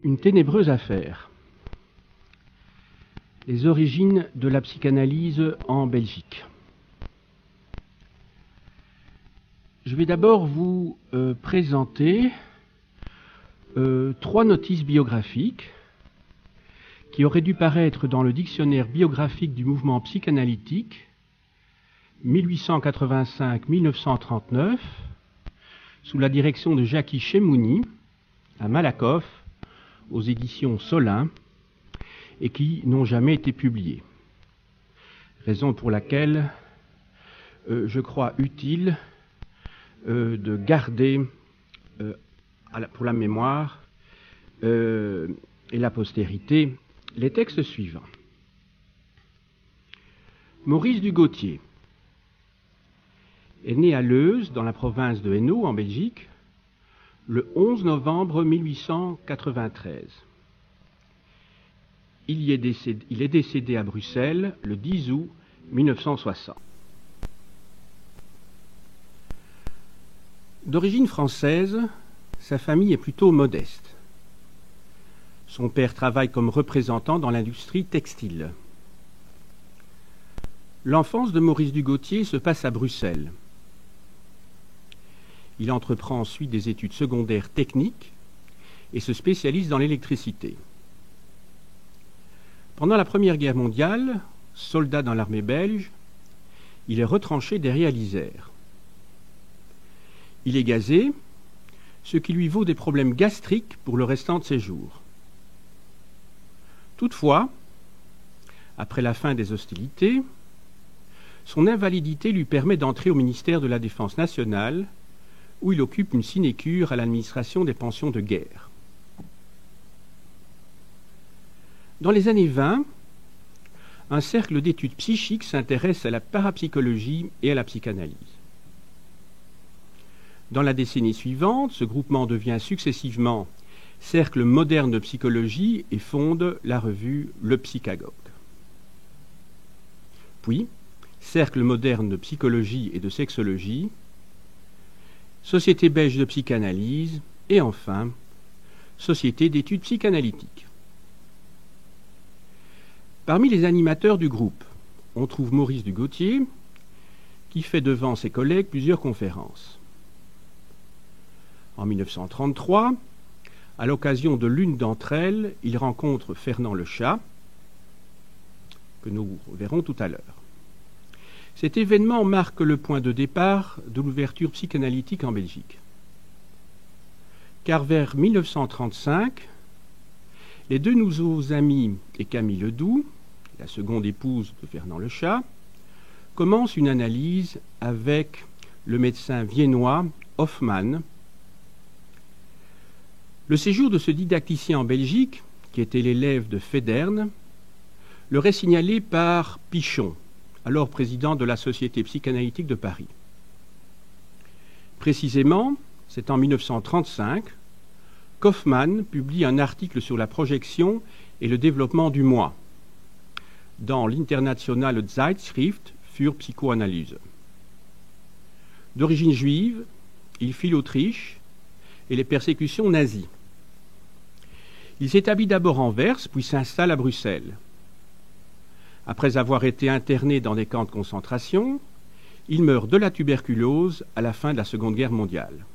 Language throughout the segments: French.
Une ténébreuse affaire. Les origines de la psychanalyse en Belgique. Je vais d'abord vous présenter trois notices biographiques qui auraient dû paraître dans le dictionnaire biographique du mouvement psychanalytique 1885-1939 sous la direction de Jackie Chemouni à Malakoff aux éditions Solin et qui n'ont jamais été publiées. Raison pour laquelle je crois utile de garder pour la mémoire et la postérité les textes suivants. Maurice Dugautier est né à Leuze, dans la province de Hainaut, en Belgique, le 11 novembre 1893. Il est décédé à Bruxelles le 10 août 1960. D'origine française, sa famille est plutôt modeste. Son père travaille comme représentant dans l'industrie textile. L'enfance de Maurice Dugautier se passe à Bruxelles. Il entreprend ensuite des études secondaires techniques et se spécialise dans l'électricité. Pendant la Première Guerre mondiale, soldat dans l'armée belge, il est retranché derrière l'Isère. Il est gazé, ce qui lui vaut des problèmes gastriques pour le restant de ses jours. Toutefois, après la fin des hostilités, son invalidité lui permet d'entrer au ministère de la Défense nationale, où il occupe une sinécure à l'administration des pensions de guerre. Dans les années 20, un cercle d'études psychiques s'intéresse à la parapsychologie et à la psychanalyse. Dans la décennie suivante, ce groupement devient successivement Cercle moderne de psychologie et fonde la revue Le Psychagogue. Puis, Cercle moderne de psychologie et de sexologie, Société belge de psychanalyse et enfin, Société d'études psychanalytiques. Parmi les animateurs du groupe, on trouve Maurice Dugautier, qui fait devant ses collègues plusieurs conférences. En 1933, à l'occasion de l'une d'entre elles, il rencontre Fernand Lechat, que nous verrons tout à l'heure. Cet événement marque le point de départ de l'ouverture psychanalytique en Belgique. Car vers 1935, les deux nouveaux amis et Camille Ledoux, la seconde épouse de Fernand Lechat, commencent une analyse avec le médecin viennois Hoffmann. Le séjour de ce didacticien en Belgique, qui était l'élève de Federn, leur est signalé par Pichon, alors président de la Société psychanalytique de Paris. Précisément, c'est en 1935 qu'Hoffmann publie un article sur la projection et le développement du moi dans l'Internationale Zeitschrift für Psychoanalyse. D'origine juive, il fuit l'Autriche et les persécutions nazies. Il s'établit d'abord à Anvers, puis s'installe à Bruxelles. Après avoir été interné dans des camps de concentration, il meurt de la tuberculose à la fin de la Seconde Guerre mondiale.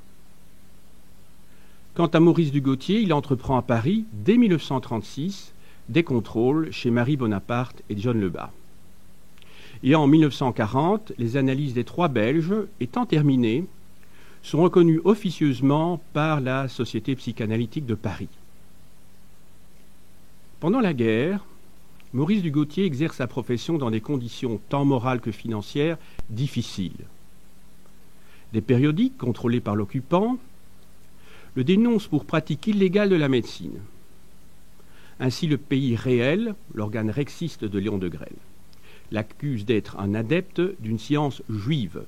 Quant à Maurice Dugautier, il entreprend à Paris, dès 1936, des contrôles chez Marie Bonaparte et John Lebas. Et en 1940, les analyses des trois Belges, étant terminées, sont reconnues officieusement par la Société psychanalytique de Paris. Pendant la guerre, Maurice Dugautier exerce sa profession dans des conditions tant morales que financières difficiles. Des périodiques contrôlés par l'occupant le dénoncent pour pratique illégale de la médecine. Ainsi, le Pays réel, l'organe rexiste de Léon Degrelle, l'accuse d'être un adepte d'une science juive.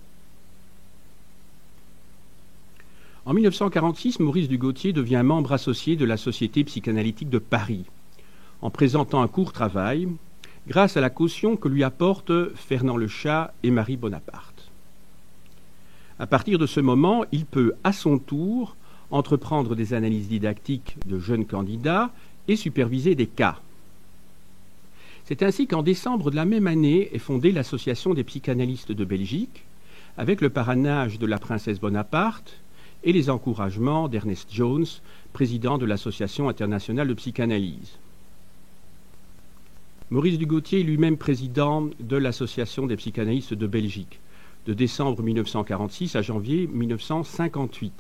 En 1946, Maurice Dugautier devient membre associé de la Société psychanalytique de Paris, en présentant un court travail, grâce à la caution que lui apportent Fernand Lechat et Marie Bonaparte. À partir de ce moment, il peut, à son tour, entreprendre des analyses didactiques de jeunes candidats et superviser des cas. C'est ainsi qu'en décembre de la même année est fondée l'Association des psychanalystes de Belgique, avec le parrainage de la princesse Bonaparte et les encouragements d'Ernest Jones, président de l'Association internationale de psychanalyse. Maurice Dugautier est lui-même président de l'Association des psychanalystes de Belgique, de décembre 1946 à janvier 1958.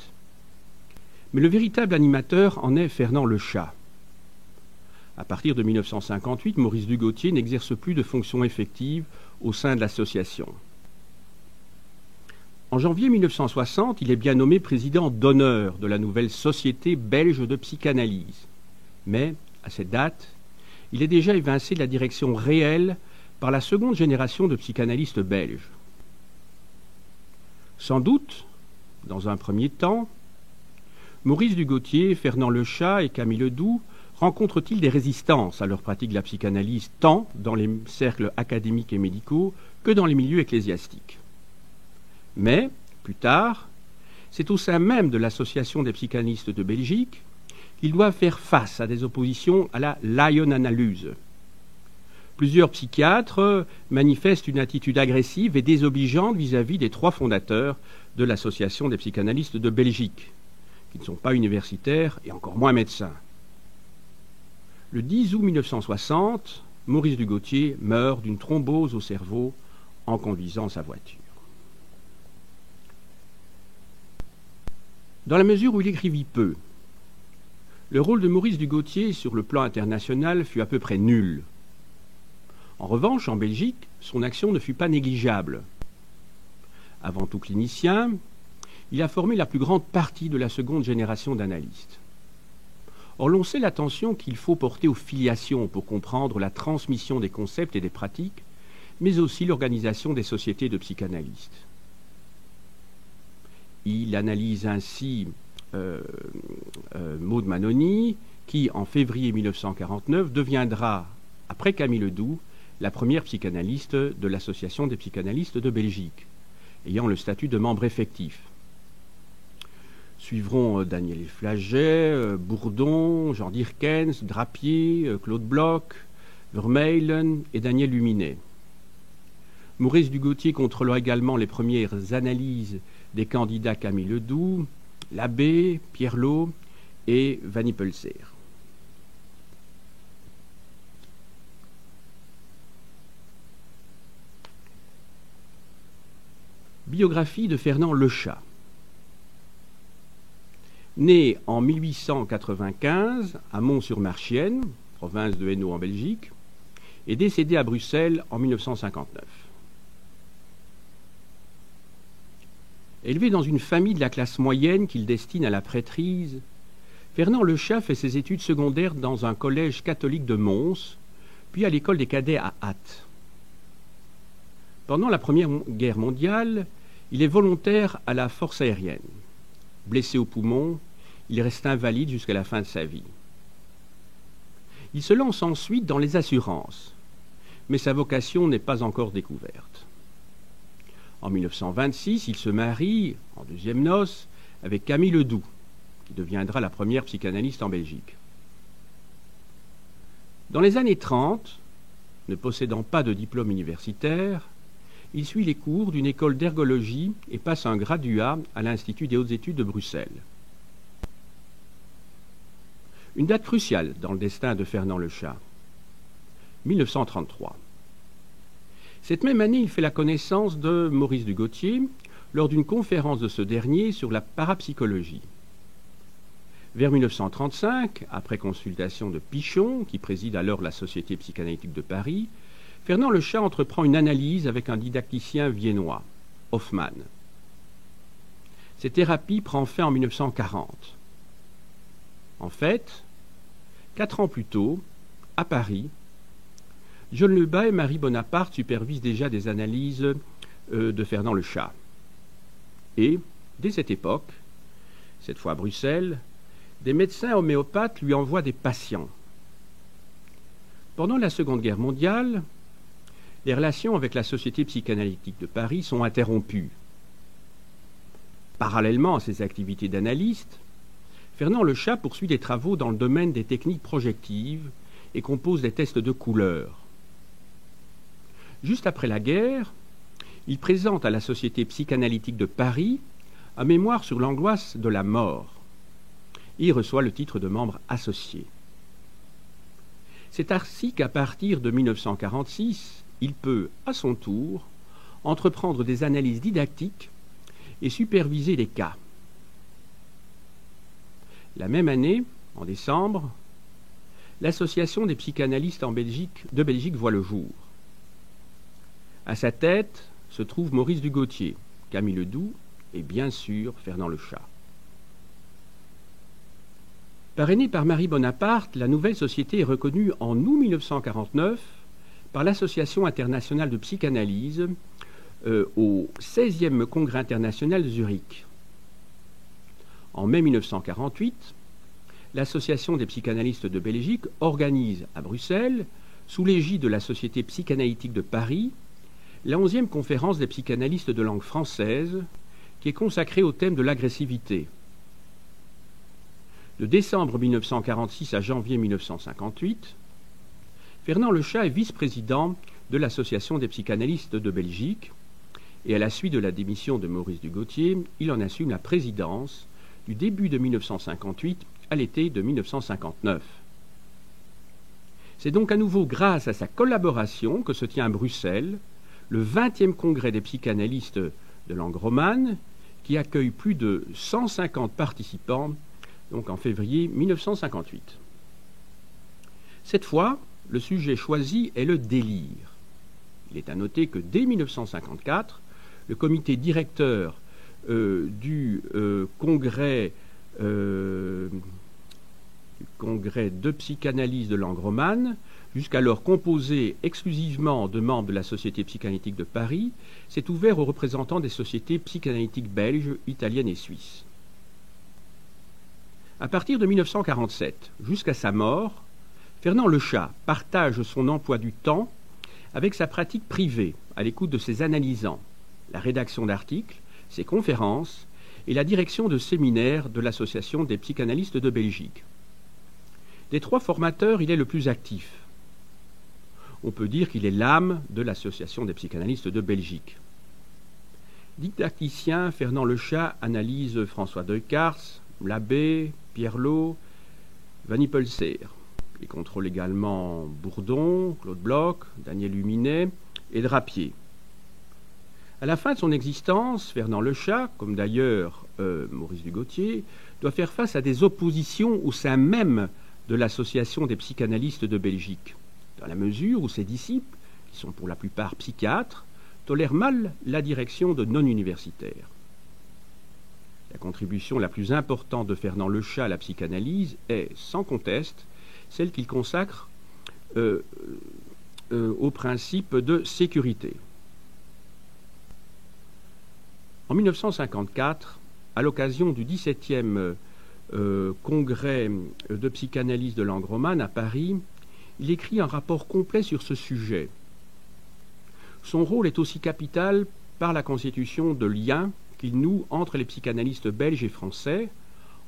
Mais le véritable animateur en est Fernand Lechat. À partir de 1958, Maurice Dugautier n'exerce plus de fonction effective au sein de l'association. En janvier 1960, il est bien nommé président d'honneur de la nouvelle Société belge de psychanalyse. Mais, à cette date, il est déjà évincé de la direction réelle par la seconde génération de psychanalystes belges. Sans doute, dans un premier temps, Maurice Dugautier, Fernand Lechat et Camille Ledoux rencontrent-ils des résistances à leur pratique de la psychanalyse tant dans les cercles académiques et médicaux que dans les milieux ecclésiastiques. Mais, plus tard, c'est au sein même de l'Association des psychanalystes de Belgique qu'ils doivent faire face à des oppositions à la Laion-Analyse. Plusieurs psychiatres manifestent une attitude agressive et désobligeante vis-à-vis des trois fondateurs de l'Association des psychanalystes de Belgique, qui ne sont pas universitaires et encore moins médecins. Le 10 août 1960, Maurice Dugautier meurt d'une thrombose au cerveau en conduisant sa voiture. Dans la mesure où il écrivit peu, le rôle de Maurice Dugautier sur le plan international fut à peu près nul. En revanche, en Belgique, son action ne fut pas négligeable. Avant tout clinicien, il a formé la plus grande partie de la seconde génération d'analystes. Or, l'on sait l'attention qu'il faut porter aux filiations pour comprendre la transmission des concepts et des pratiques, mais aussi l'organisation des sociétés de psychanalystes. Il analyse ainsi Maud Manoni, qui, en février 1949, deviendra, après Camille Ledoux, la première psychanalyste de l'Association des psychanalystes de Belgique, ayant le statut de membre effectif. Suivront Daniel Flaget, Bourdon, Jean Dierkens, Drapier, Claude Bloch, Vermeulen et Daniel Luminet. Maurice Dugautier contrôlera également les premières analyses des candidats Camille Ledoux, Labbé, Pierlot et Van Nippelser. Biographie de Fernand Lechat. Né en 1895 à Mont-sur-Marchienne, province de Hainaut en Belgique, et décédé à Bruxelles en 1959. Élevé dans une famille de la classe moyenne qu'il destine à la prêtrise, Fernand Lechat fait ses études secondaires dans un collège catholique de Mons, puis à l'école des cadets à Ath. Pendant la Première Guerre mondiale, il est volontaire à la force aérienne. Blessé au poumon, il reste invalide jusqu'à la fin de sa vie. Il se lance ensuite dans les assurances, mais sa vocation n'est pas encore découverte. En 1926, il se marie, en deuxième noces, avec Camille Ledoux, qui deviendra la première psychanalyste en Belgique. Dans les années 30, ne possédant pas de diplôme universitaire, il suit les cours d'une école d'ergologie et passe un graduat à l'Institut des hautes études de Bruxelles. Une date cruciale dans le destin de Fernand Lechat, 1933. Cette même année, il fait la connaissance de Maurice Dugautier lors d'une conférence de ce dernier sur la parapsychologie. Vers 1935, après consultation de Pichon, qui préside alors la Société psychanalytique de Paris, Fernand Lechat entreprend une analyse avec un didacticien viennois, Hoffmann. Cette thérapie prend fin en 1940. En fait, 4 ans plus tôt, à Paris, John Lebas et Marie Bonaparte supervisent déjà des analyses de Fernand Lechat. Et, dès cette époque, cette fois à Bruxelles, des médecins homéopathes lui envoient des patients. Pendant la Seconde Guerre mondiale, les relations avec la Société psychanalytique de Paris sont interrompues. Parallèlement à ses activités d'analyste, Fernand Lechat poursuit des travaux dans le domaine des techniques projectives et compose des tests de couleurs. Juste après la guerre, il présente à la Société psychanalytique de Paris un mémoire sur l'angoisse de la mort. Il reçoit le titre de membre associé. C'est ainsi qu'à partir de 1946, il peut, à son tour, entreprendre des analyses didactiques et superviser des cas. La même année, en décembre, l'Association des psychanalystes de Belgique voit le jour. À sa tête se trouve Maurice Dugautier, Camille Ledoux et bien sûr Fernand Lechat. Parrainée par Marie Bonaparte, la nouvelle société est reconnue en août 1949 par l'Association internationale de psychanalyse au 16e Congrès international de Zurich. En mai 1948, l'Association des psychanalystes de Belgique organise à Bruxelles, sous l'égide de la Société psychanalytique de Paris, la 11e conférence des psychanalystes de langue française, qui est consacrée au thème de l'agressivité. De décembre 1946 à janvier 1958, Fernand Lechat est vice-président de l'Association des psychanalystes de Belgique, et à la suite de la démission de Maurice Dugautier, il en assume la présidence du début de 1958 à l'été de 1959. C'est donc à nouveau grâce à sa collaboration que se tient à Bruxelles le 20e congrès des psychanalystes de langue romane, qui accueille plus de 150 participants, donc en février 1958. Cette fois, le sujet choisi est le délire. Il est à noter que dès 1954, le comité directeur du congrès de psychanalyse de langue romane, jusqu'alors composé exclusivement de membres de la Société psychanalytique de Paris, s'est ouvert aux représentants des sociétés psychanalytiques belges, italiennes et suisses. À partir de 1947, jusqu'à sa mort, Fernand Lechat partage son emploi du temps avec sa pratique privée, à l'écoute de ses analysants, la rédaction d'articles, ses conférences et la direction de séminaires de l'Association des psychanalystes de Belgique. Des trois formateurs, il est le plus actif. On peut dire qu'il est l'âme de l'Association des psychanalystes de Belgique. Didacticien, Fernand Lechat analyse François Deukars, Labbé, Pierlot, Van Nippelseer. Il contrôle également Bourdon, Claude Bloch, Daniel Huminet et Drapier. À la fin de son existence, Fernand Lechat, comme d'ailleurs Maurice Dugautier, doit faire face à des oppositions au sein même de l'Association des psychanalystes de Belgique, dans la mesure où ses disciples, qui sont pour la plupart psychiatres, tolèrent mal la direction de non-universitaires. La contribution la plus importante de Fernand Lechat à la psychanalyse est, sans conteste, celle qu'il consacre au principe de sécurité. En 1954, à l'occasion du 17e congrès de psychanalyse de langue romane à Paris, il écrit un rapport complet sur ce sujet. Son rôle est aussi capital par la constitution de liens qu'il noue entre les psychanalystes belges et français,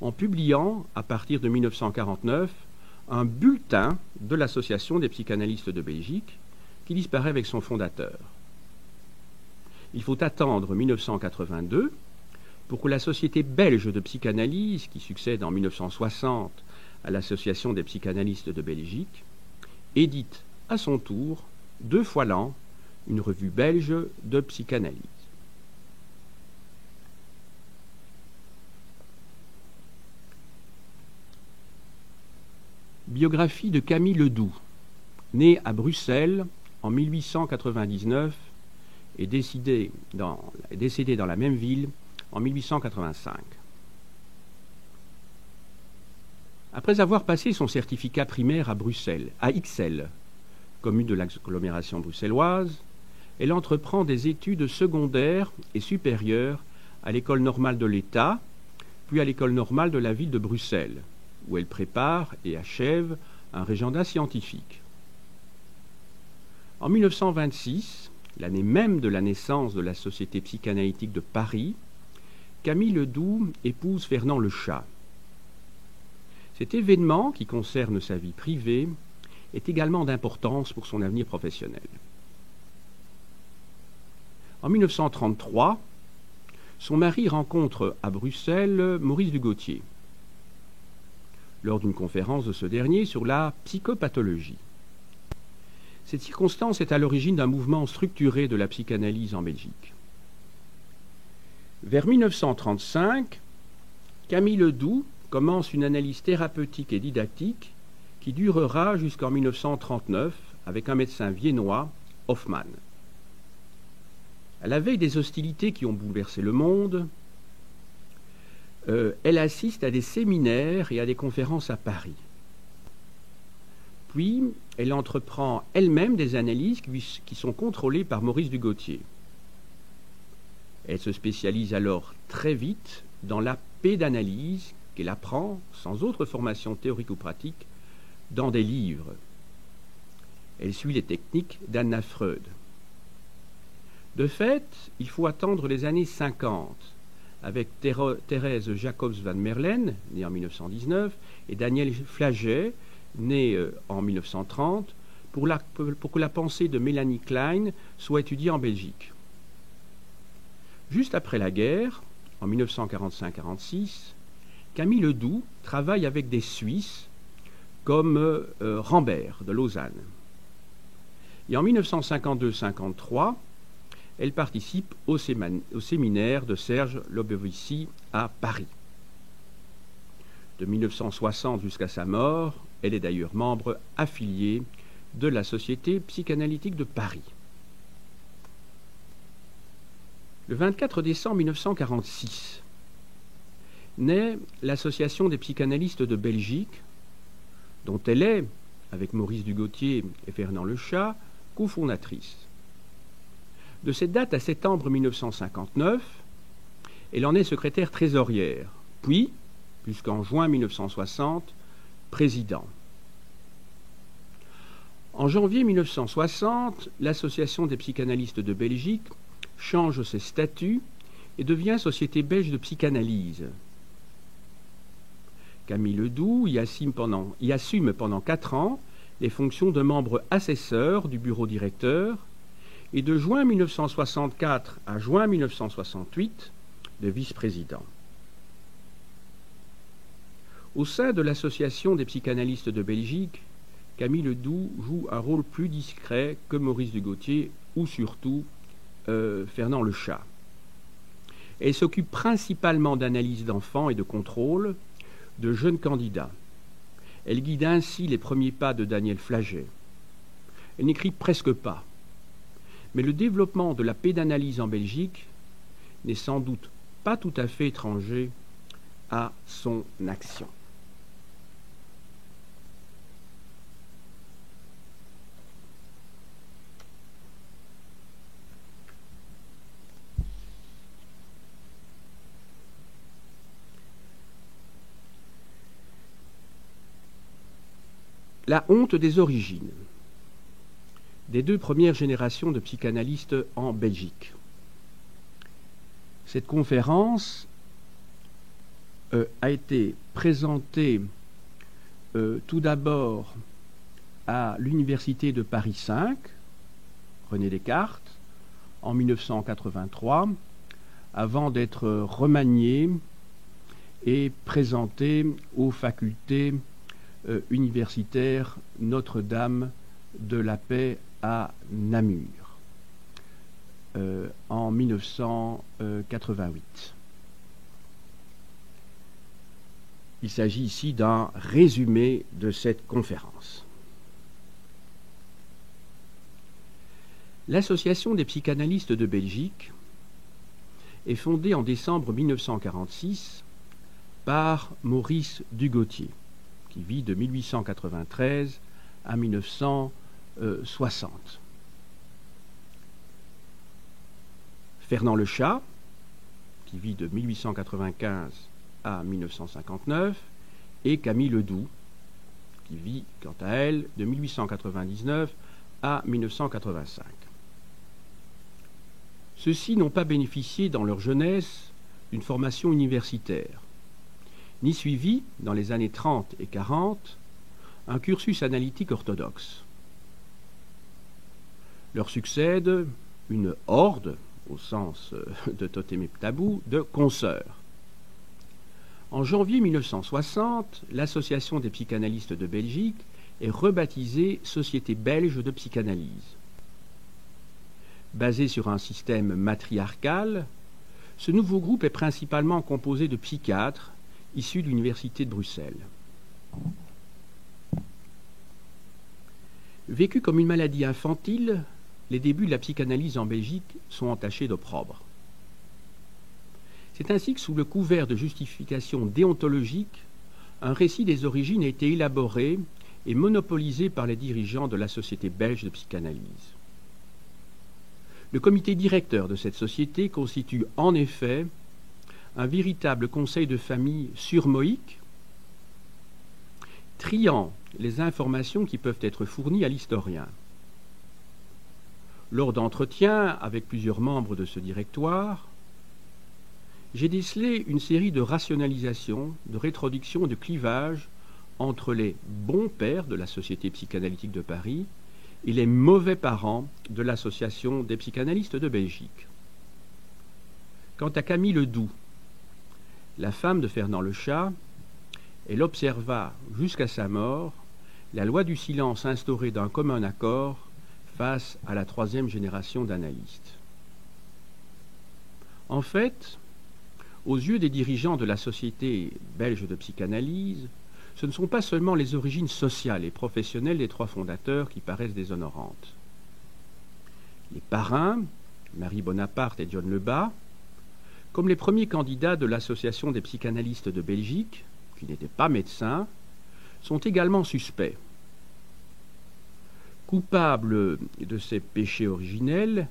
en publiant, à partir de 1949, un bulletin de l'Association des psychanalystes de Belgique, qui disparaît avec son fondateur. Il faut attendre 1982 pour que la Société belge de psychanalyse, qui succède en 1960 à l'Association des psychanalystes de Belgique, édite à son tour, 2 fois l'an, une revue belge de psychanalyse. Biographie de Camille Ledoux, né à Bruxelles en 1899 et décédé dans la même ville en 1885. Après avoir passé son certificat primaire à Bruxelles, à Ixelles, commune de l'agglomération bruxelloise, elle entreprend des études secondaires et supérieures à l'École normale de l'État, puis à l'École normale de la ville de Bruxelles, où elle prépare et achève un régenda scientifique. En 1926, l'année même de la naissance de la Société psychanalytique de Paris, Camille Ledoux épouse Fernand Lechat. Cet événement, qui concerne sa vie privée, est également d'importance pour son avenir professionnel. En 1933, son mari rencontre à Bruxelles Maurice Dugautier, lors d'une conférence de ce dernier sur la psychopathologie. Cette circonstance est à l'origine d'un mouvement structuré de la psychanalyse en Belgique. Vers 1935, Camille Ledoux commence une analyse thérapeutique et didactique qui durera jusqu'en 1939 avec un médecin viennois, Hoffmann. À la veille des hostilités qui ont bouleversé le monde, elle assiste à des séminaires et à des conférences à Paris. Puis, elle entreprend elle-même des analyses qui sont contrôlées par Maurice Dugautier. Elle se spécialise alors très vite dans la pédanalyse qu'elle apprend, sans autre formation théorique ou pratique, dans des livres. Elle suit les techniques d'Anna Freud. De fait, il faut attendre les années 50, avec Thérèse Jacobs van Merlen, née en 1919, et Daniel Flaget, né en 1930, pour que la pensée de Mélanie Klein soit étudiée en Belgique. Juste après la guerre, en 1945-46, Camille Ledoux travaille avec des Suisses comme Rambert de Lausanne. Et en 1952-53, elle participe au séminaire de Serge Lobovici à Paris. De 1960 jusqu'à sa mort, elle est d'ailleurs membre affiliée de la Société psychanalytique de Paris. Le 24 décembre 1946 naît l'Association des psychanalystes de Belgique, dont elle est, avec Maurice Dugautier et Fernand Lechat, cofondatrice. De cette date à septembre 1959, elle en est secrétaire trésorière, puis, jusqu'en juin 1960, président. En janvier 1960, l'Association des psychanalystes de Belgique change ses statuts et devient Société belge de psychanalyse. Camille Ledoux y assume pendant 4 ans les fonctions de membre assesseur du bureau directeur et de juin 1964 à juin 1968 de vice-président. Au sein de l'Association des psychanalystes de Belgique, Camille Ledoux joue un rôle plus discret que Maurice Dugautier ou surtout Fernand Lechat. Elle s'occupe principalement d'analyse d'enfants et de contrôle de jeunes candidats. Elle guide ainsi les premiers pas de Daniel Flaget. Elle n'écrit presque pas. Mais le développement de la pédanalyse en Belgique n'est sans doute pas tout à fait étranger à son action. La honte des origines des 2 premières générations de psychanalystes en Belgique. Cette conférence a été présentée tout d'abord à l'Université de Paris 5, René Descartes, en 1983, avant d'être remaniée et présentée aux facultés universitaires Notre-Dame de la Paix à Namur en 1988. Il s'agit ici d'un résumé de cette conférence. L'Association des psychanalystes de Belgique est fondée en décembre 1946 par Maurice Dugautier, qui vit de 1893 à 1960. Fernand Lechat, qui vit de 1895 à 1959, et Camille Ledoux, qui vit, quant à elle, de 1899 à 1985. Ceux-ci n'ont pas bénéficié dans leur jeunesse d'une formation universitaire, ni suivi, dans les années 30 et 40, un cursus analytique orthodoxe. Leur succède une horde, au sens de Totem et Tabou, de consoeurs. En janvier 1960, l'Association des psychanalystes de Belgique est rebaptisée Société belge de psychanalyse. Basé sur un système matriarcal, ce nouveau groupe est principalement composé de psychiatres issus de l'Université de Bruxelles. Vécu comme une maladie infantile, les débuts de la psychanalyse en Belgique sont entachés d'opprobre. C'est ainsi que, sous le couvert de justification déontologique, un récit des origines a été élaboré et monopolisé par les dirigeants de la Société belge de psychanalyse. Le comité directeur de cette société constitue en effet un véritable conseil de famille surmoïque, triant les informations qui peuvent être fournies à l'historien. Lors d'entretiens avec plusieurs membres de ce directoire, j'ai décelé une série de rationalisations, de rétroductions, de clivages entre les bons pères de la Société psychanalytique de Paris et les mauvais parents de l'Association des psychanalystes de Belgique. Quant à Camille Ledoux, la femme de Fernand Lechat, elle observa jusqu'à sa mort la loi du silence instaurée d'un commun accord face à la troisième génération d'analystes. En fait, aux yeux des dirigeants de la Société belge de psychanalyse, ce ne sont pas seulement les origines sociales et professionnelles des trois fondateurs qui paraissent déshonorantes. Les parrains, Marie Bonaparte et John Lebas, comme les premiers candidats de l'Association des psychanalystes de Belgique, qui n'étaient pas médecins, sont également suspects. Coupables de ces péchés originels,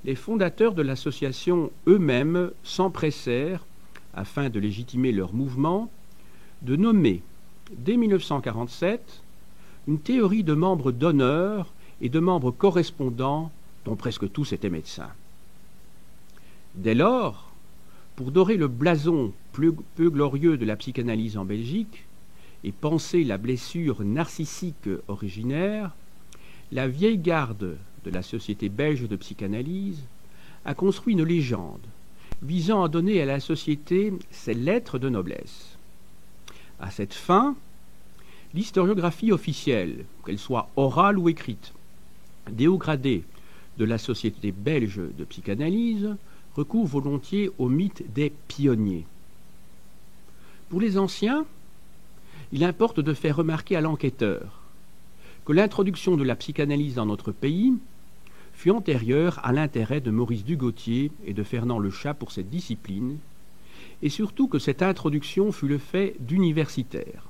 les fondateurs de l'association eux-mêmes s'empressèrent, afin de légitimer leur mouvement, de nommer, dès 1947, une théorie de membres d'honneur et de membres correspondants dont presque tous étaient médecins. Dès lors, pour dorer le blason peu glorieux de la psychanalyse en Belgique et panser la blessure narcissique originaire, la vieille garde de la Société belge de psychanalyse a construit une légende visant à donner à la société ses lettres de noblesse. À cette fin, l'historiographie officielle, qu'elle soit orale ou écrite, déogradée de la Société belge de psychanalyse, recourt volontiers au mythe des pionniers. Pour les anciens, il importe de faire remarquer à l'enquêteur que l'introduction de la psychanalyse dans notre pays fut antérieure à l'intérêt de Maurice Dugautier et de Fernand Lechat pour cette discipline, et surtout que cette introduction fut le fait d'universitaires.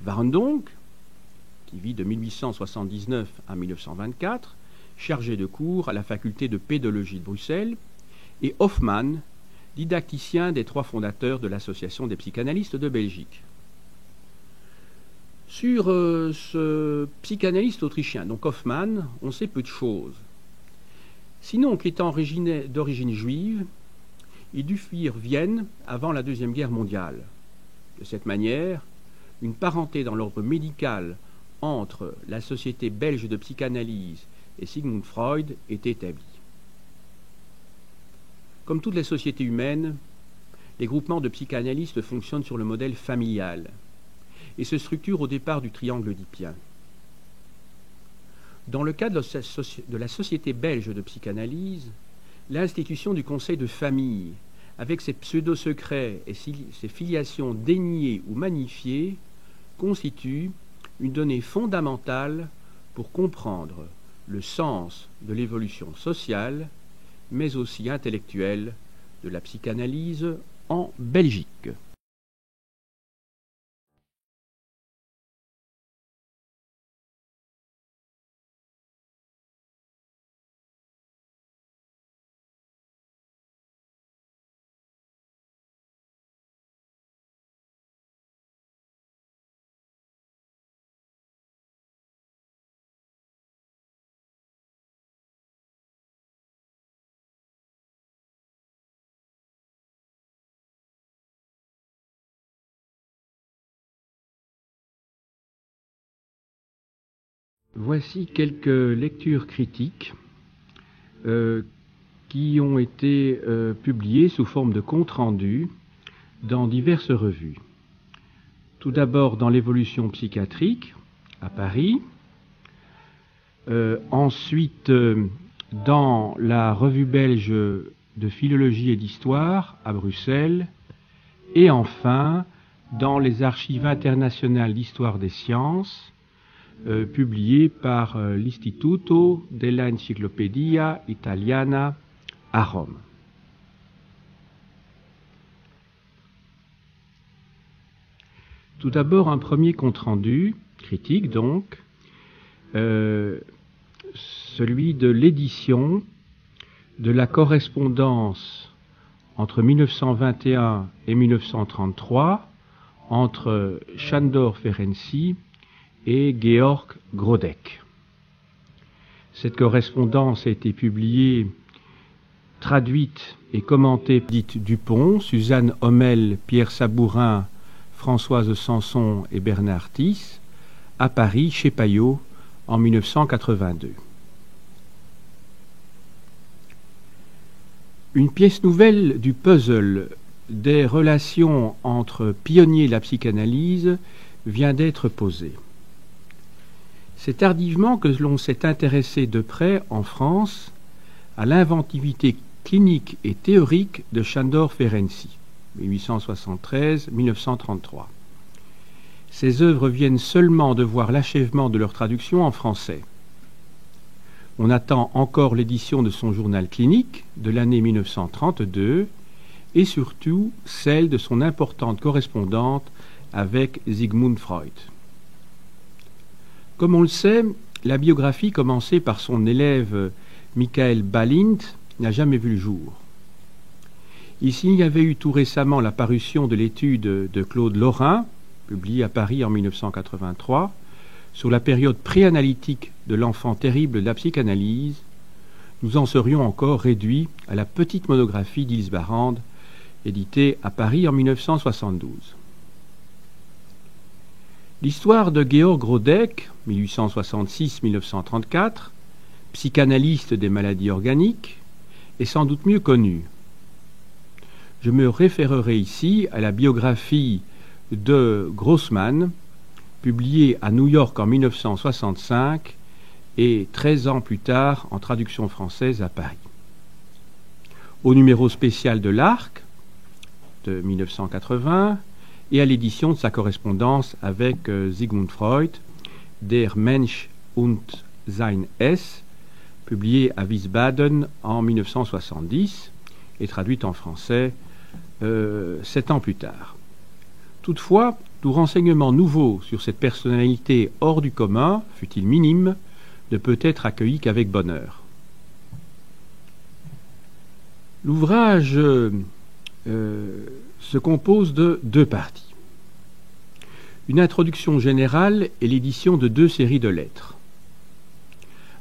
Warendonck, qui vit de 1879 à 1924, chargé de cours à la faculté de pédologie de Bruxelles, et Hoffmann, didacticien des trois fondateurs de l'Association des psychanalystes de Belgique. Sur ce psychanalyste autrichien, donc Hoffmann, on sait peu de choses. Sinon qu'étant d'origine juive, il dut fuir Vienne avant la Deuxième Guerre mondiale. De cette manière, une parenté dans l'ordre médical entre la Société belge de psychanalyse et Sigmund Freud est établie. Comme toutes les sociétés humaines, les groupements de psychanalystes fonctionnent sur le modèle familial et se structurent au départ du triangle oedipien. Dans le cadre de la Société belge de psychanalyse, l'institution du conseil de famille, avec ses pseudo-secrets et ses filiations déniées ou magnifiées, constitue une donnée fondamentale pour comprendre le sens de l'évolution sociale, mais aussi intellectuelle, de la psychanalyse en Belgique. Voici quelques lectures critiques qui ont été publiées sous forme de compte-rendu dans diverses revues. Tout d'abord dans l'Évolution psychiatrique à Paris, ensuite dans la revue belge de philologie et d'histoire à Bruxelles, et enfin dans les archives internationales d'histoire des sciences, publiées par l'Istituto della Enciclopedia Italiana à Rome. Tout d'abord, un premier compte-rendu, critique donc, celui de l'édition de la correspondance entre 1921 et 1933 entre Sándor Ferenczi et Georg Grodek. Cette correspondance a été publiée, traduite et commentée par Edith Dupont, Suzanne Hommel, Pierre Sabourin, Françoise Sanson et Bernard Thys, à Paris, chez Payot, en 1982. Une pièce nouvelle du puzzle des relations entre pionniers de la psychanalyse vient d'être posée. C'est tardivement que l'on s'est intéressé de près, en France, à l'inventivité clinique et théorique de Sándor Ferenczi, 1873-1933. Ces œuvres viennent seulement de voir l'achèvement de leur traduction en français. On attend encore l'édition de son journal clinique de l'année 1932 et surtout celle de son importante correspondante avec Sigmund Freud. Comme on le sait, la biographie commencée par son élève Michael Balint n'a jamais vu le jour. Ici, il y avait eu tout récemment la parution de l'étude de Claude Lorrain, publiée à Paris en 1983, sur la période préanalytique de l'enfant terrible de la psychanalyse. Nous en serions encore réduits à la petite monographie d'Ilse Barrand, éditée à Paris en 1972. L'histoire de Georg Grodek, 1866-1934, psychanalyste des maladies organiques, est sans doute mieux connue. Je me référerai ici à la biographie de Grossman, publiée à New York en 1965 et 13 ans plus tard en traduction française à Paris. Au numéro spécial de l'Arc de 1980 et à l'édition de sa correspondance avec Sigmund Freud, Der Mensch und sein Es, publiée à Wiesbaden en 1970 et traduite en français 7 ans plus tard. Toutefois, tout renseignement nouveau sur cette personnalité hors du commun, fût-il minime, ne peut être accueilli qu'avec bonheur. L'ouvrage se compose de 2 parties. Une introduction générale et l'édition de 2 séries de lettres.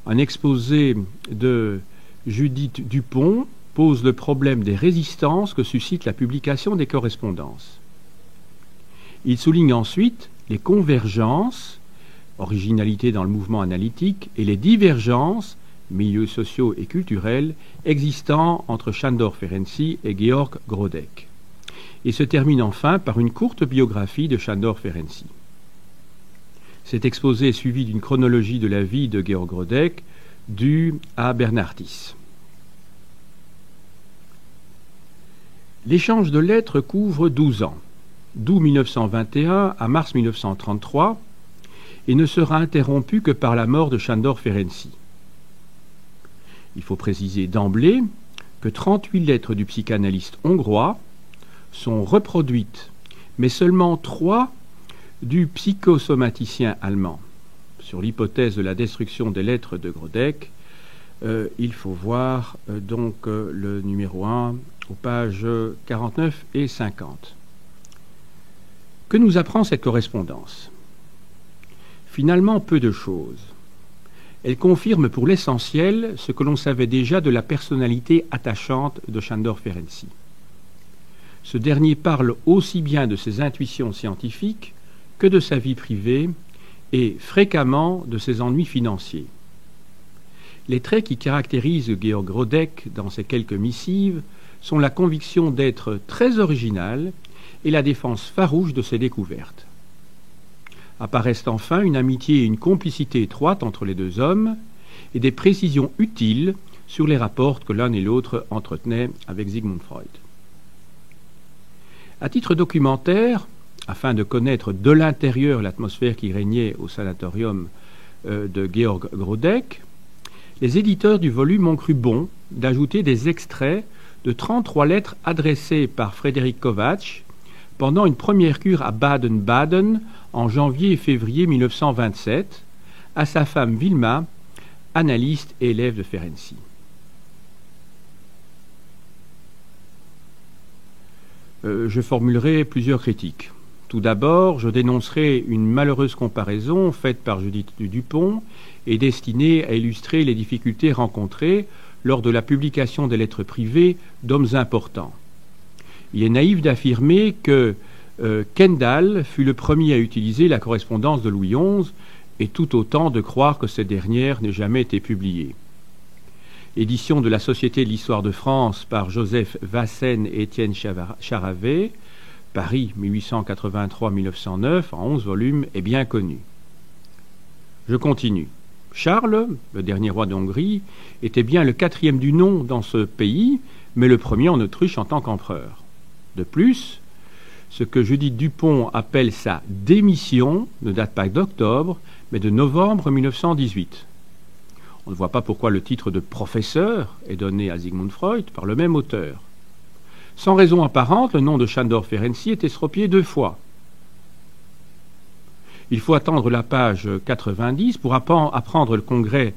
Un exposé de Judith Dupont pose le problème des résistances que suscite la publication des correspondances. Il souligne ensuite les convergences, originalité dans le mouvement analytique, et les divergences, milieux sociaux et culturels, existant entre Sándor Ferenczi et Georg Grodek. Et se termine enfin par une courte biographie de Sándor Ferenczi. Cet exposé est suivi d'une chronologie de la vie de Georg Grodek, due à Bernard Thys. L'échange de lettres couvre 12 ans, d'août 1921 à mars 1933, et ne sera interrompu que par la mort de Sándor Ferenczi. Il faut préciser d'emblée que 38 lettres du psychanalyste hongrois sont reproduites, mais seulement 3 du psychosomaticien allemand. Sur l'hypothèse de la destruction des lettres de Grodek, il faut voir le numéro 1 aux pages 49 et 50. Que nous apprend cette correspondance ? Finalement, peu de choses. Elle confirme pour l'essentiel ce que l'on savait déjà de la personnalité attachante de Sándor Ferenczi. Ce dernier parle aussi bien de ses intuitions scientifiques que de sa vie privée et fréquemment de ses ennuis financiers. Les traits qui caractérisent Georg Grodeck dans ses quelques missives sont la conviction d'être très original et la défense farouche de ses découvertes. Apparaissent enfin une amitié et une complicité étroite entre les deux hommes et des précisions utiles sur les rapports que l'un et l'autre entretenaient avec Sigmund Freud. À titre documentaire, afin de connaître de l'intérieur l'atmosphère qui régnait au sanatorium de Georg Grodeck, les éditeurs du volume ont cru bon d'ajouter des extraits de 33 lettres adressées par Frédéric Kovács pendant une première cure à Baden-Baden en janvier et février 1927 à sa femme Wilma, analyste et élève de Ferenczi. Je formulerai plusieurs critiques. Tout d'abord, je dénoncerai une malheureuse comparaison faite par Judith Dupont et destinée à illustrer les difficultés rencontrées lors de la publication des lettres privées d'hommes importants. Il est naïf d'affirmer que Kendall fut le premier à utiliser la correspondance de Louis XI et tout autant de croire que cette dernière n'ait jamais été publiée. Édition de la Société de l'Histoire de France par Joseph Vassen et Étienne Charavet, Paris 1883-1909, en 11 volumes, est bien connue. Je continue. Charles, le dernier roi d'Hongrie, était bien le 4e du nom dans ce pays, mais le premier en Autriche en tant qu'empereur. De plus, ce que Judith Dupont appelle sa démission ne date pas d'octobre, mais de novembre 1918. On ne voit pas pourquoi le titre de professeur est donné à Sigmund Freud par le même auteur. Sans raison apparente, le nom de Sándor Ferenczi est estropié 2 fois. Il faut attendre la page 90 pour apprendre le congrès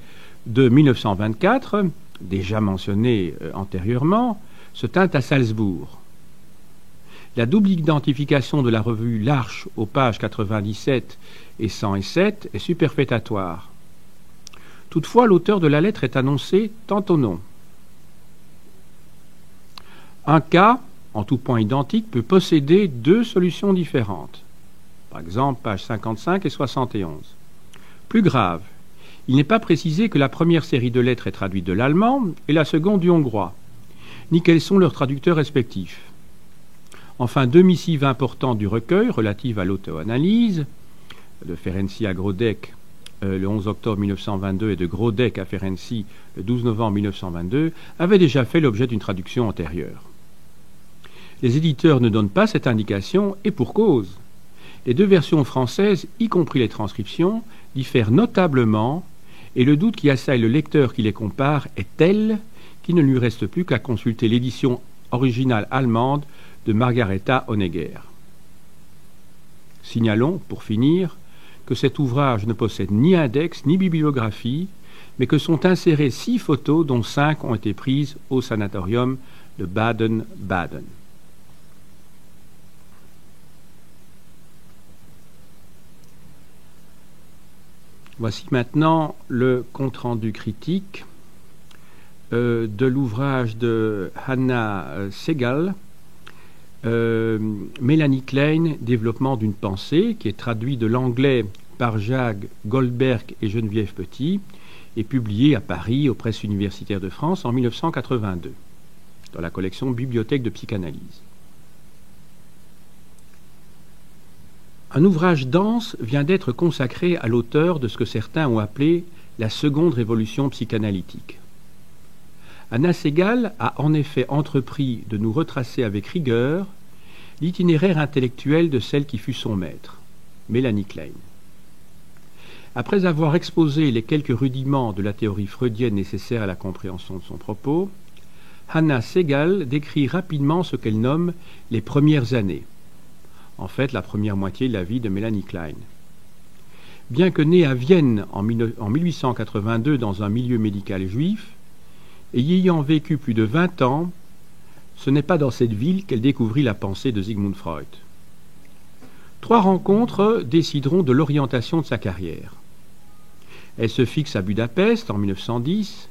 de 1924, déjà mentionné antérieurement, se tint à Salzbourg. La double identification de la revue L'Arche aux pages 97 et 107 est superfétatoire. Toutefois, l'auteur de la lettre est annoncé tantôt non. Un cas, en tout point identique, peut posséder 2 solutions différentes. Par exemple, pages 55 et 71. Plus grave, il n'est pas précisé que la première série de lettres est traduite de l'allemand et la seconde du hongrois, ni quels sont leurs traducteurs respectifs. Enfin, 2 missives importantes du recueil relatives à l'auto-analyse, de Ferenczi à Grodeck le 11 octobre 1922 et de Grodeck à Ferenczi le 12 novembre 1922, avaient déjà fait l'objet d'une traduction antérieure. Les éditeurs ne donnent pas cette indication, et pour cause. Les 2 versions françaises, y compris les transcriptions, diffèrent notablement, et le doute qui assaille le lecteur qui les compare est tel qu'il ne lui reste plus qu'à consulter l'édition originale allemande de Margaretha Honegger. Signalons, pour finir, que cet ouvrage ne possède ni index ni bibliographie, mais que sont insérées 6 photos dont 5 ont été prises au sanatorium de Baden-Baden. Voici maintenant le compte-rendu critique de l'ouvrage de Hanna Segal, Mélanie Klein, Développement d'une pensée, qui est traduit de l'anglais par Jacques Goldberg et Geneviève Petit, et publié à Paris aux Presses universitaires de France en 1982, dans la collection Bibliothèque de psychanalyse. Un ouvrage dense vient d'être consacré à l'auteur de ce que certains ont appelé la seconde révolution psychanalytique. Hanna Segal a en effet entrepris de nous retracer avec rigueur l'itinéraire intellectuel de celle qui fut son maître, Mélanie Klein. Après avoir exposé les quelques rudiments de la théorie freudienne nécessaires à la compréhension de son propos, Hanna Segal décrit rapidement ce qu'elle nomme les premières années, en fait la première moitié de la vie de Mélanie Klein. Bien que née à Vienne en 1882 dans un milieu médical juif, et y ayant vécu plus de 20 ans, ce n'est pas dans cette ville qu'elle découvrit la pensée de Sigmund Freud. 3 rencontres décideront de l'orientation de sa carrière. Elle se fixe à Budapest en 1910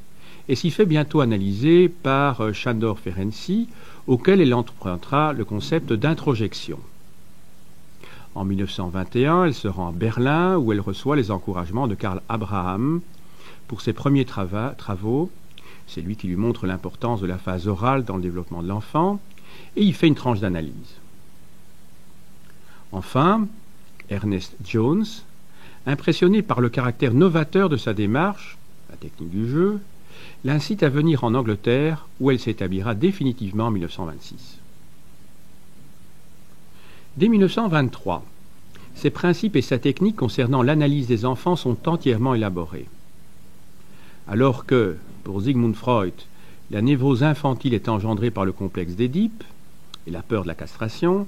et s'y fait bientôt analyser par Sándor Ferenczi, auquel elle empruntera le concept d'introjection. En 1921, elle se rend à Berlin où elle reçoit les encouragements de Karl Abraham pour ses premiers travaux. C'est lui qui lui montre l'importance de la phase orale dans le développement de l'enfant et il fait une tranche d'analyse. Enfin, Ernest Jones, impressionné par le caractère novateur de sa démarche, la technique du jeu, l'incite à venir en Angleterre où elle s'établira définitivement en 1926. Dès 1923, ses principes et sa technique concernant l'analyse des enfants sont entièrement élaborés. Alors que, pour Sigmund Freud, la névrose infantile est engendrée par le complexe d'Édipe et la peur de la castration,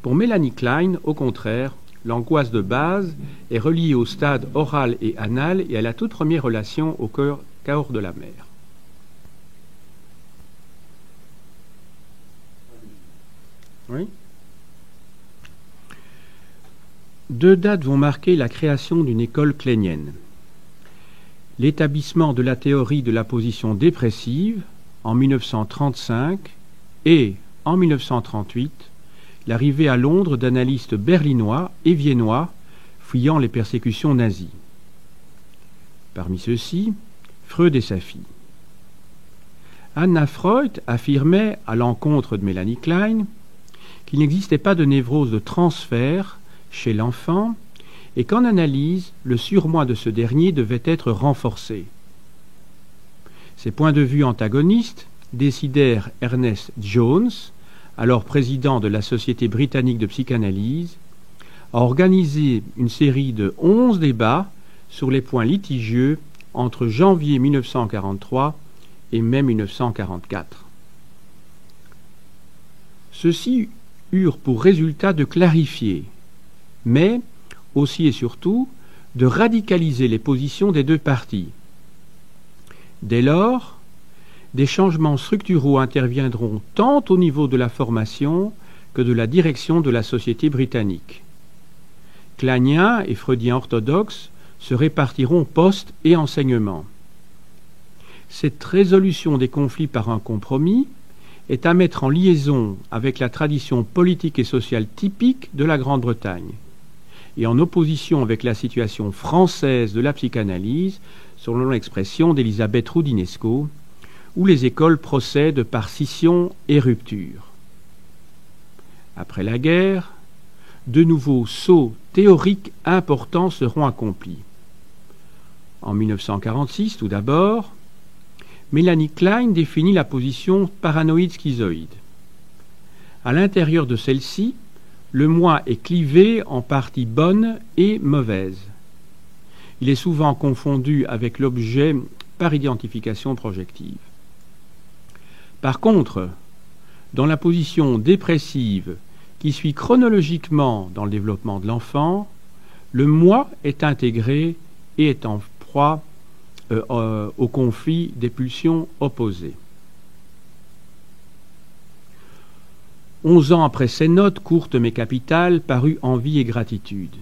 pour Mélanie Klein, au contraire, l'angoisse de base est reliée au stade oral et anal et à la toute première relation au corps de la mère. Oui. Deux dates vont marquer la création d'une école kleinienne. L'établissement de la théorie de la position dépressive en 1935 et, en 1938, l'arrivée à Londres d'analystes berlinois et viennois fuyant les persécutions nazies. Parmi ceux-ci, Freud et sa fille. Anna Freud affirmait, à l'encontre de Mélanie Klein, qu'il n'existait pas de névrose de transfert chez l'enfant et qu'en analyse, le surmoi de ce dernier devait être renforcé. Ces points de vue antagonistes décidèrent Ernest Jones, alors président de la Société britannique de psychanalyse, à organiser une série de 11 débats sur les points litigieux entre janvier 1943 et mai 1944. Ceux-ci eurent pour résultat de clarifier, mais aussi et surtout de radicaliser les positions des deux parties. Dès lors, des changements structuraux interviendront tant au niveau de la formation que de la direction de la société britannique. Kleiniens et freudiens orthodoxes se répartiront poste et enseignement. Cette résolution des conflits par un compromis est à mettre en liaison avec la tradition politique et sociale typique de la Grande-Bretagne et en opposition avec la situation française de la psychanalyse, selon l'expression d'Elisabeth Roudinesco, où les écoles procèdent par scission et rupture. Après la guerre, de nouveaux sauts théoriques importants seront accomplis. En 1946, tout d'abord, Mélanie Klein définit la position paranoïde schizoïde. À l'intérieur de celle-ci, le moi est clivé en parties bonnes et mauvaises. Il est souvent confondu avec l'objet par identification projective. Par contre, dans la position dépressive qui suit chronologiquement dans le développement de l'enfant, le moi est intégré et est en proie au conflit des pulsions opposées. 11 ans après ces notes courtes mais capitales parut Envie et gratitude,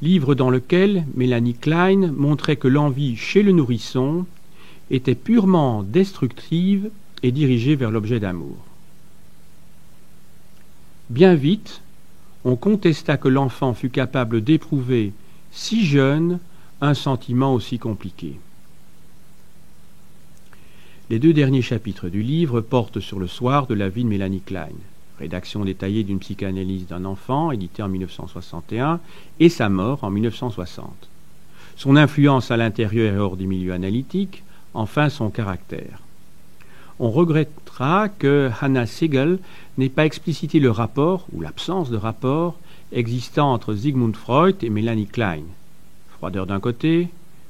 livre dans lequel Mélanie Klein montrait que l'envie chez le nourrisson était purement destructive et dirigée vers l'objet d'amour. Bien vite, on contesta que l'enfant fût capable d'éprouver si jeune un sentiment aussi compliqué. Les 2 derniers chapitres du livre portent sur le soir de la vie de Mélanie Klein, rédaction détaillée d'une psychanalyse d'un enfant, édité en 1961, et sa mort en 1960. Son influence à l'intérieur et hors des milieux analytiques, enfin son caractère. On regrettera que Hannah Segal n'ait pas explicité le rapport, ou l'absence de rapport, existant entre Sigmund Freud et Mélanie Klein. Froideur d'un côté,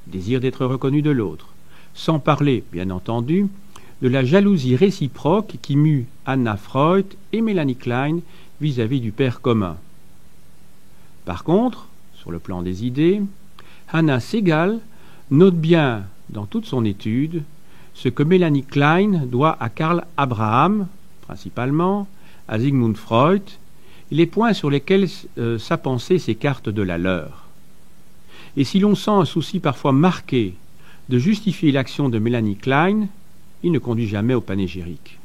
désir d'être reconnu de l'autre. Sans parler, bien entendu, de la jalousie réciproque qui mue Anna Freud et Mélanie Klein vis-à-vis du père commun. Par contre, sur le plan des idées, Hannah Segal note bien, dans toute son étude, ce que Mélanie Klein doit à Karl Abraham, principalement, à Sigmund Freud, et les points sur lesquels sa pensée s'écarte de la leur. Et si l'on sent un souci parfois marqué de justifier l'action de Mélanie Klein, il ne conduit jamais au panégyrique.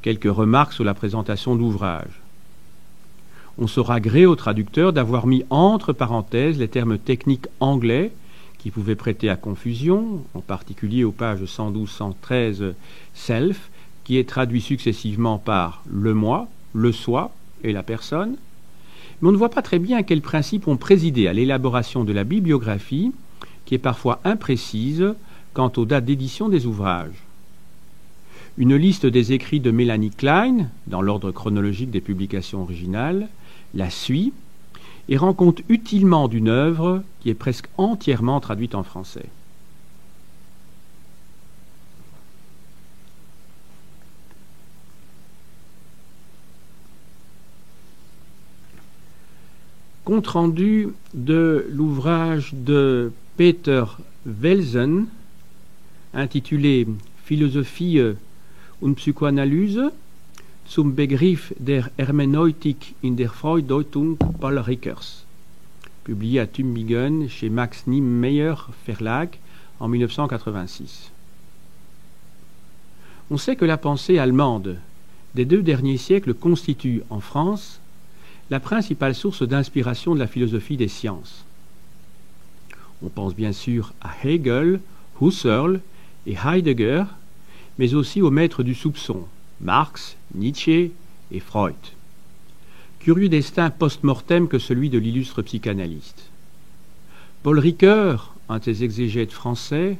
Quelques remarques sur la présentation d'ouvrage. On saura gré au traducteur d'avoir mis entre parenthèses les termes techniques anglais qui pouvaient prêter à confusion, en particulier aux pages 112-113 self, qui est traduit successivement par le moi, le soi et la personne. Mais on ne voit pas très bien quels principes ont présidé à l'élaboration de la bibliographie, qui est parfois imprécise quant aux dates d'édition des ouvrages. Une liste des écrits de Mélanie Klein, dans l'ordre chronologique des publications originales, la suit et rend compte utilement d'une œuvre qui est presque entièrement traduite en français. Compte-rendu de l'ouvrage de Peter Welsen, intitulé Philosophie und Psychoanalyse zum Begriff der Hermeneutik in der Freudeutung Paul Ricoeurs, publié à Tübingen chez Max Niemeyer Verlag en 1986. On sait que la pensée allemande des 2 derniers siècles constitue, en France, la principale source d'inspiration de la philosophie des sciences. On pense bien sûr à Hegel, Husserl et Heidegger, mais aussi aux maîtres du soupçon, Marx, Nietzsche et Freud. Curieux destin post-mortem que celui de l'illustre psychanalyste. Paul Ricoeur, un de ses exégètes français,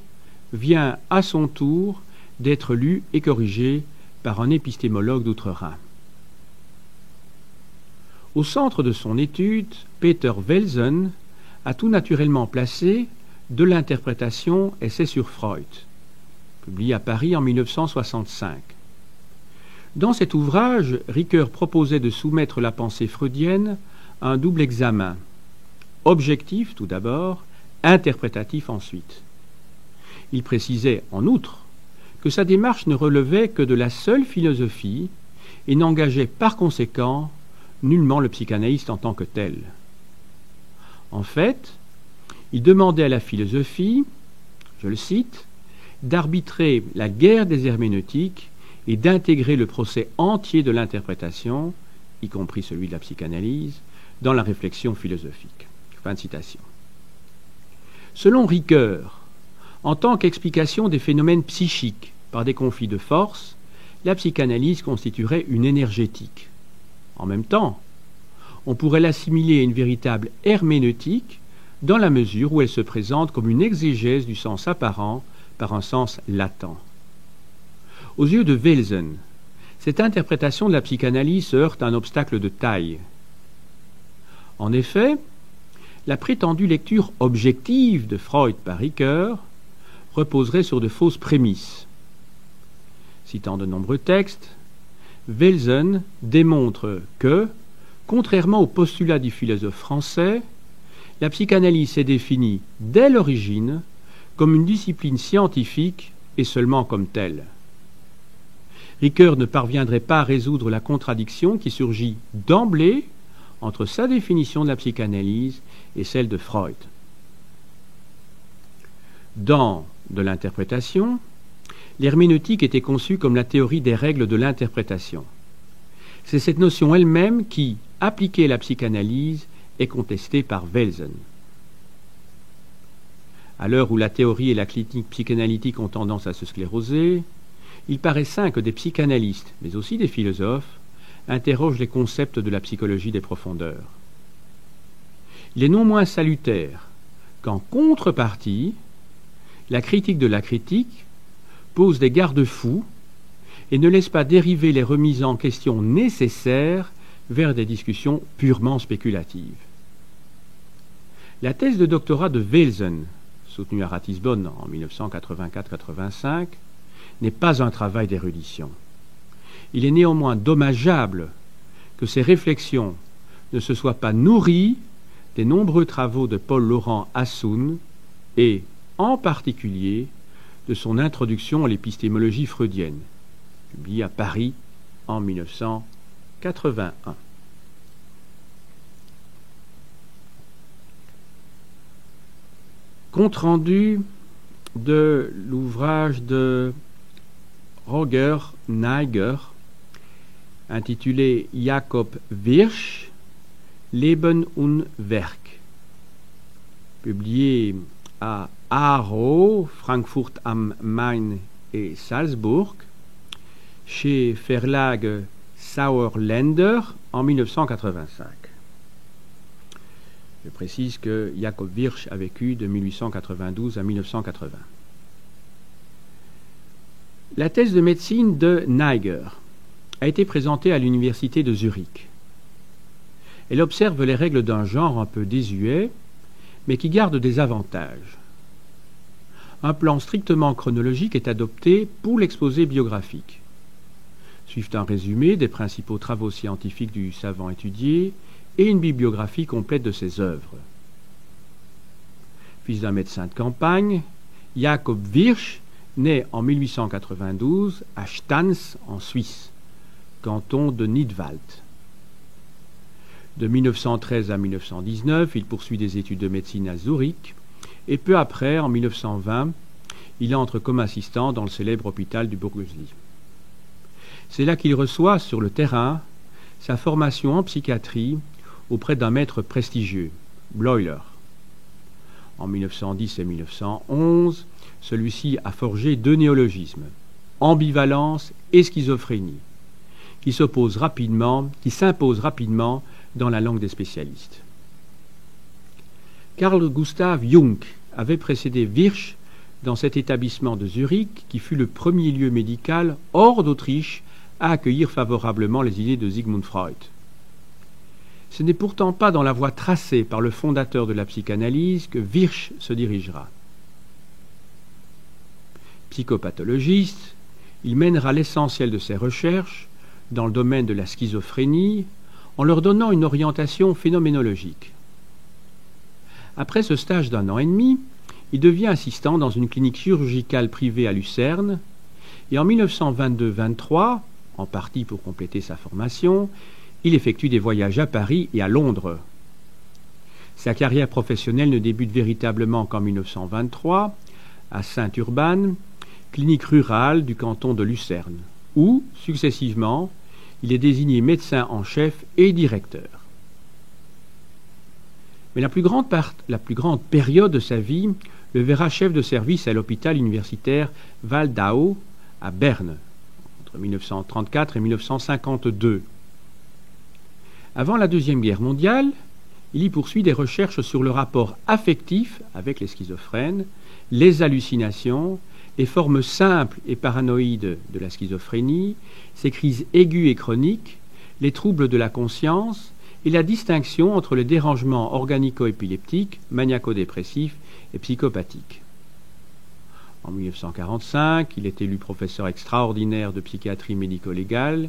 vient à son tour d'être lu et corrigé par un épistémologue d'outre-Rhin. Au centre de son étude, Peter Welsen a tout naturellement placé De l'interprétation, essai sur Freud, publié à Paris en 1965. Dans cet ouvrage, Ricoeur proposait de soumettre la pensée freudienne à un double examen, objectif tout d'abord, interprétatif ensuite. Il précisait en outre que sa démarche ne relevait que de la seule philosophie et n'engageait par conséquent nullement le psychanalyste en tant que tel. En fait, il demandait à la philosophie, je le cite, d'arbitrer la guerre des herméneutiques et d'intégrer le procès entier de l'interprétation, y compris celui de la psychanalyse, dans la réflexion philosophique. Fin de citation. Selon Ricoeur, en tant qu'explication des phénomènes psychiques par des conflits de force, la psychanalyse constituerait une énergétique. En même temps, on pourrait l'assimiler à une véritable herméneutique dans la mesure où elle se présente comme une exégèse du sens apparent par un sens latent. Aux yeux de Welsen, cette interprétation de la psychanalyse se heurte à un obstacle de taille. En effet, la prétendue lecture objective de Freud par Ricoeur reposerait sur de fausses prémices. Citant de nombreux textes, Welsen démontre que, contrairement au postulat du philosophe français, la psychanalyse s'est définie dès l'origine comme une discipline scientifique et seulement comme telle. Ricoeur ne parviendrait pas à résoudre la contradiction qui surgit d'emblée entre sa définition de la psychanalyse et celle de Freud. Dans De l'interprétation, l'herméneutique était conçue comme la théorie des règles de l'interprétation. C'est cette notion elle-même qui, appliquée à la psychanalyse, est contestée par Welsen. À l'heure où la théorie et la clinique psychanalytique ont tendance à se scléroser, il paraît sain que des psychanalystes, mais aussi des philosophes, interrogent les concepts de la psychologie des profondeurs. Il est non moins salutaire qu'en contrepartie, la critique de la critique pose des garde-fous et ne laisse pas dériver les remises en question nécessaires vers des discussions purement spéculatives. La thèse de doctorat de Welsen, soutenue à Ratisbonne en 1984-85, n'est pas un travail d'érudition. Il est néanmoins dommageable que ces réflexions ne se soient pas nourries des nombreux travaux de Paul-Laurent Hassoun et, en particulier, de son introduction à l'épistémologie freudienne, publiée à Paris en 1981. Compte-rendu de l'ouvrage de Roger Neiger, intitulé Jakob Wirsch, Leben und Werk, publié à Aarau, Frankfurt am Main et Salzbourg, chez Verlag Sauerländer en 1985. Je précise que Jakob Wirsch a vécu de 1892 à 1980. La thèse de médecine de Neiger a été présentée à l'université de Zurich. Elle observe les règles d'un genre un peu désuet, mais qui garde des avantages. Un plan strictement chronologique est adopté pour l'exposé biographique. Suivent un résumé des principaux travaux scientifiques du savant étudié et une bibliographie complète de ses œuvres. Fils d'un médecin de campagne, Jakob Wirsch naît en 1892 à Stans en Suisse, canton de Nidwald. De 1913 à 1919, il poursuit des études de médecine à Zurich et peu après, en 1920, il entre comme assistant dans le célèbre hôpital du Burgosli. C'est là qu'il reçoit, sur le terrain, sa formation en psychiatrie auprès d'un maître prestigieux, Bleuler. En 1910 et 1911, celui-ci a forgé deux néologismes, ambivalence et schizophrénie, qui s'imposent rapidement dans la langue des spécialistes. Carl Gustav Jung avait précédé Wirsch dans cet établissement de Zurich qui fut le premier lieu médical hors d'Autriche à accueillir favorablement les idées de Sigmund Freud. Ce n'est pourtant pas dans la voie tracée par le fondateur de la psychanalyse que Wirsch se dirigera. Psychopathologiste, il mènera l'essentiel de ses recherches dans le domaine de la schizophrénie en leur donnant une orientation phénoménologique. Après ce stage d'1 an et demi, il devient assistant dans une clinique chirurgicale privée à Lucerne et en 1922-23, en partie pour compléter sa formation, il effectue des voyages à Paris et à Londres. Sa carrière professionnelle ne débute véritablement qu'en 1923 à Saint-Urban, clinique rurale du canton de Lucerne, où, successivement, il est désigné médecin en chef et directeur. Mais la plus grande période de sa vie le verra chef de service à l'hôpital universitaire Waldau à Berne, entre 1934 et 1952. Avant la Deuxième Guerre mondiale, il y poursuit des recherches sur le rapport affectif avec les schizophrènes, les hallucinations, les formes simples et paranoïdes de la schizophrénie, ses crises aiguës et chroniques, les troubles de la conscience et la distinction entre les dérangements organico-épileptiques, maniaco-dépressifs et psychopathiques. En 1945, il est élu professeur extraordinaire de psychiatrie médico-légale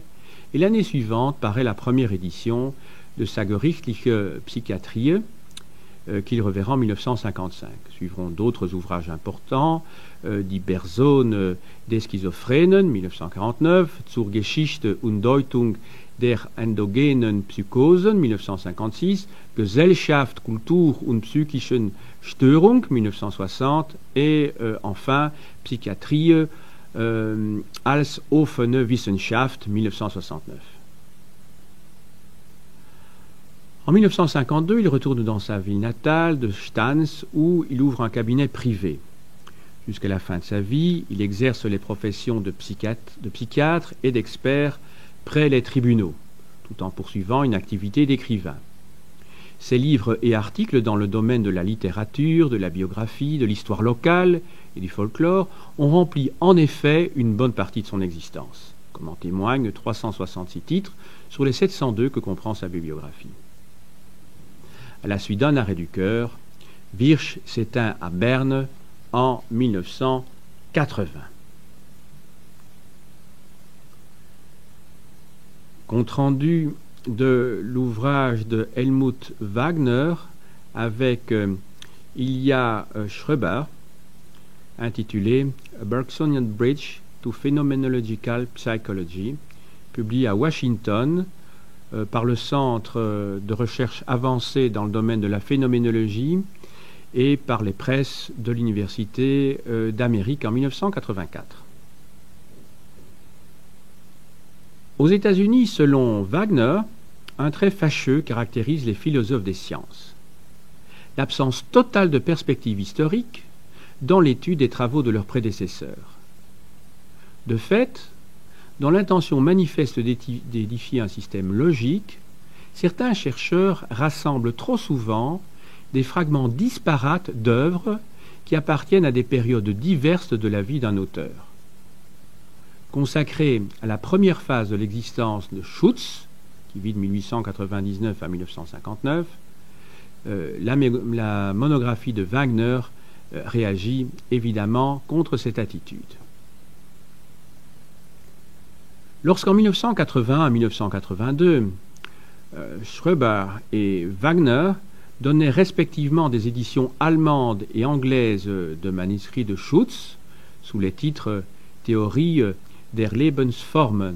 et l'année suivante paraît la première édition de sa Gerichtliche Psychiatrie qu'il reverra en 1955. Suivront d'autres ouvrages importants, Die Person des Schizophrenen, 1949, Zur Geschichte und Deutung der endogenen Psychosen, 1956, Gesellschaft, Kultur und psychischen Störung, 1960, et enfin Psychiatrie als offene Wissenschaft, 1969. En 1952, il retourne dans sa ville natale de Stans où il ouvre un cabinet privé. Jusqu'à la fin de sa vie, il exerce les professions de psychiatre et d'expert près les tribunaux, tout en poursuivant une activité d'écrivain. Ses livres et articles dans le domaine de la littérature, de la biographie, de l'histoire locale et du folklore ont rempli en effet une bonne partie de son existence, comme en témoignent 366 titres sur les 702 que comprend sa bibliographie. À la suite d'un arrêt du cœur, Wirsch s'éteint à Berne en 1980. Compte rendu de l'ouvrage de Helmut Wagner avec Ilya Schreber, intitulé A Bergsonian Bridge to Phenomenological Psychology, publié à Washington par le Centre de recherche avancée dans le domaine de la phénoménologie et par les presses de l'Université d'Amérique en 1984. Aux États-Unis, selon Wagner, un trait fâcheux caractérise les philosophes des sciences: l'absence totale de perspective historique dans l'étude des travaux de leurs prédécesseurs. De fait, dans l'intention manifeste d'édifier un système logique, certains chercheurs rassemblent trop souvent des fragments disparates d'œuvres qui appartiennent à des périodes diverses de la vie d'un auteur. Consacré à la première phase de l'existence de Schütz, qui vit de 1899 à 1959, la monographie de Wagner réagit évidemment contre cette attitude. Lorsqu'en 1980 à 1982, Schreber et Wagner donnaient respectivement des éditions allemandes et anglaises de manuscrits de Schütz sous les titres Theorie der Lebensformen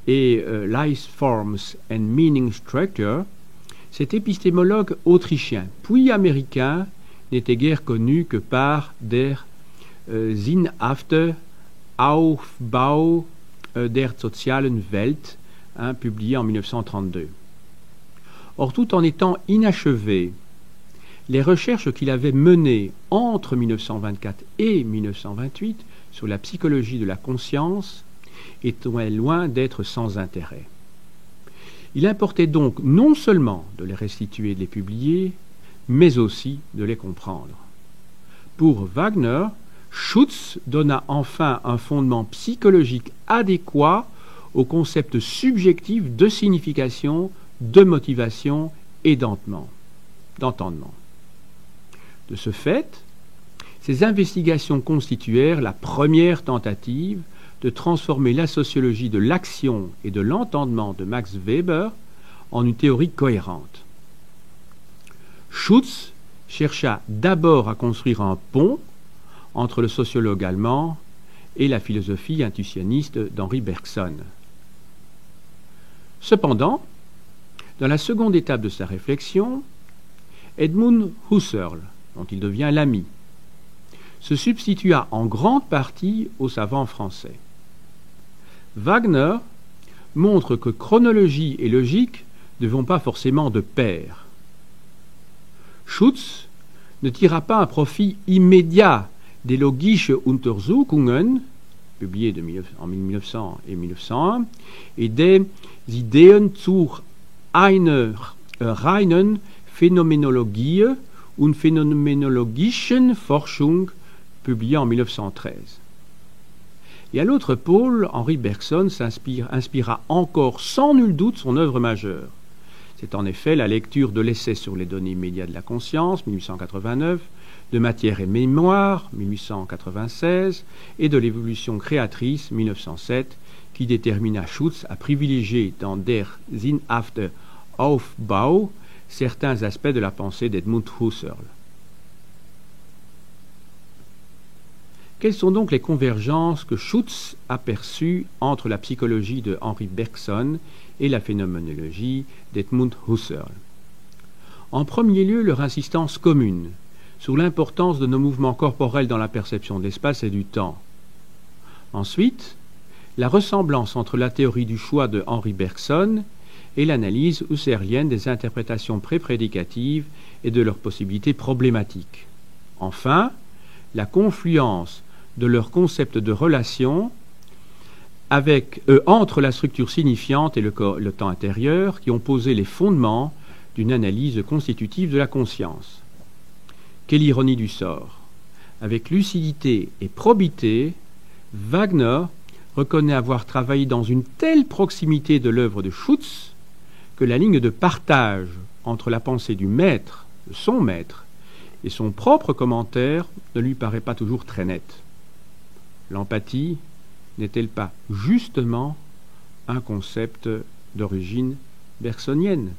et Life-Forms and Meaning Structure, cet épistémologue autrichien puis américain n'était guère connu que par der sinnhafte Aufbau der sozialen Welt, publié en 1932. Or, tout en étant inachevé, les recherches qu'il avait menées entre 1924 et 1928 sur la psychologie de la conscience étaient loin d'être sans intérêt. Il importait donc non seulement de les restituer et de les publier, mais aussi de les comprendre. Pour Wagner, Schütz donna enfin un fondement psychologique adéquat au concept subjectif de signification, de motivation et d'entendement. De ce fait, ces investigations constituèrent la première tentative de transformer la sociologie de l'action et de l'entendement de Max Weber en une théorie cohérente. Schütz chercha d'abord à construire un pont entre le sociologue allemand et la philosophie intuitionniste d'Henri Bergson. Cependant, dans la seconde étape de sa réflexion, Edmund Husserl, dont il devient l'ami, se substitua en grande partie aux savants français. Wagner montre que chronologie et logique ne vont pas forcément de pair. Schütz ne tira pas un profit immédiat des logische Untersuchungen, publiés en 1900 et 1901, et des Ideen zur einer reinen Phänomenologie und phänomenologischen Forschung, publié en 1913. Et à l'autre pôle, Henri Bergson inspira encore sans nul doute son œuvre majeure. C'est en effet la lecture de l'essai sur les données immédiates de la conscience, 1889, de Matière et mémoire, 1896, et de l'évolution créatrice, 1907, qui détermina Schütz à privilégier dans Der sinnhafte Aufbau certains aspects de la pensée d'Edmund Husserl. Quelles sont donc les convergences que Schütz aperçut entre la psychologie de Henri Bergson et la phénoménologie d'Edmund Husserl? En premier lieu, leur insistance commune sur l'importance de nos mouvements corporels dans la perception de l'espace et du temps. Ensuite, la ressemblance entre la théorie du choix de Henri Bergson et l'analyse husserlienne des interprétations pré-prédicatives et de leurs possibilités problématiques. Enfin, la confluence de leurs concepts de relation entre la structure signifiante et le temps intérieur qui ont posé les fondements d'une analyse constitutive de la conscience. Quelle ironie du sort! Avec lucidité et probité, Wagner reconnaît avoir travaillé dans une telle proximité de l'œuvre de Schütz que la ligne de partage entre la pensée du maître, de son maître, et son propre commentaire ne lui paraît pas toujours très nette. L'empathie n'est-elle pas justement un concept d'origine bergsonienne ?